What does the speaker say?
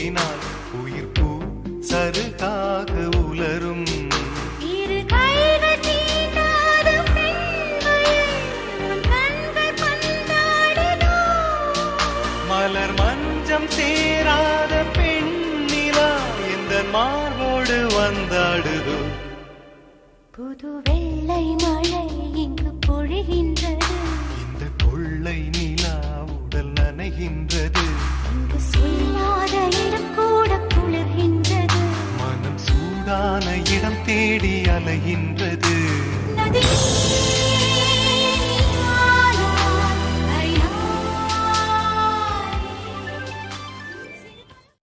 தூங்கினால் உயிர் பூ சருகாக உலரும். மலர் மஞ்சம் சேராத பெண்ணிலா இந்த மார்போடு வந்தாடுதோ. புது வெள்ளை மழை இங்கு பொழிகின்றது. இந்த கொள்ளை நிலா உடல் நனைகின்றது. இங்கு சொல்லாத இடம் கூட குளிர்கின்றது. மனம் சூடான இடம் தேடி அலைகின்றது. நதி